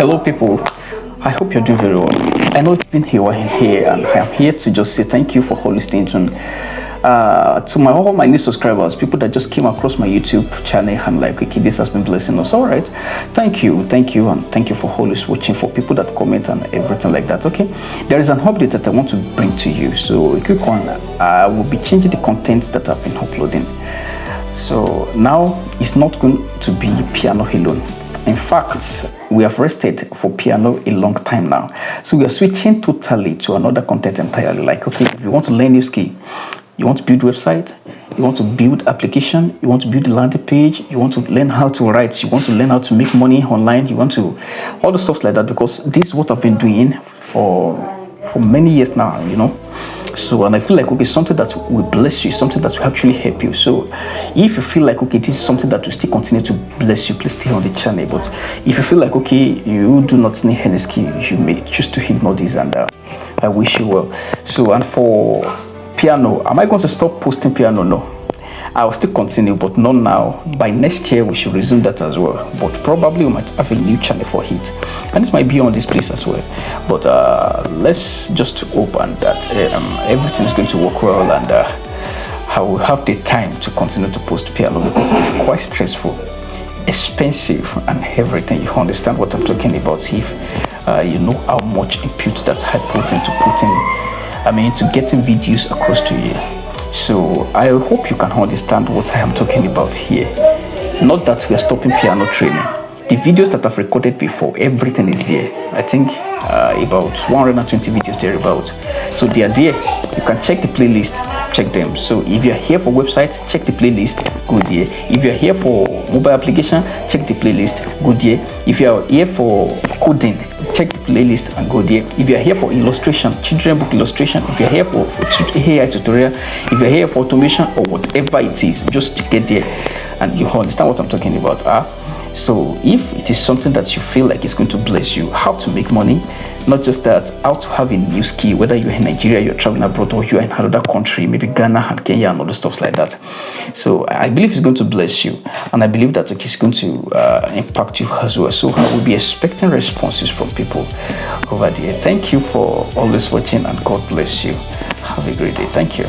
Hello, people. I hope you're doing very well. I know it's been here and here, and I am here to just say thank you for always staying tuned. To all my new subscribers, people that just came across my YouTube channel, I'm like, okay, this has been blessing us. All right, thank you, and thank you for always watching. For people that comment and everything like that. Okay, there is an update that I want to bring to you. So a quick one. I will be changing the content that I've been uploading. So now it's not going to be piano alone. In fact, we have rested for piano a long time now. So we are switching totally to another content entirely. Like, okay, if you want to learn new skill, you want to build website, you want to build application, you want to build a landing page, you want to learn how to write, you want to learn how to make money online, you want to, all the stuff like that, because this is what I've been doing for many years now, you know. So, and I feel like, okay, something that will bless you, something that will actually help you. So if you feel like, okay, this is something that will still continue to bless you, please stay on the channel. But if you feel like, okay, you do not need any skill, you may choose to ignore this, and I wish you well. So, and for piano, am I going to stop posting piano? No, I will still continue, but not now. By next year we should resume that as well, but probably we might have a new channel for it, and this might be on this place as well. But let's just hope and that everything is going to work well, and I will have the time to continue to post piano, because it's quite stressful, expensive, and everything. You understand what I'm talking about if you know how much input that I put into getting videos across to you. So I hope you can understand what I am talking about here. Not that we are stopping piano training. The videos that I've recorded before, everything is there. I think about 120 videos thereabout. So they are there. You can check the playlist, check them. So if you're here for website, check the playlist, go there. If you're here for mobile application, check the playlist, go there. If you're here for coding, check the playlist and go there. If you're here for illustration, children book illustration, if you're here for AI tutorial, if you're here for automation or whatever it is, just get there and you understand what I'm talking about. So if it is something that you feel like it's going to bless you, how to make money, not just that, how to have a new skill, whether you're in Nigeria, you're traveling abroad, or you're in another country, maybe Ghana and Kenya and other stuff like that. So I believe it's going to bless you, and I believe that it's going to impact you as well. So I will be expecting responses from people over there. Thank you for always watching, and God bless you. Have a great day. Thank you.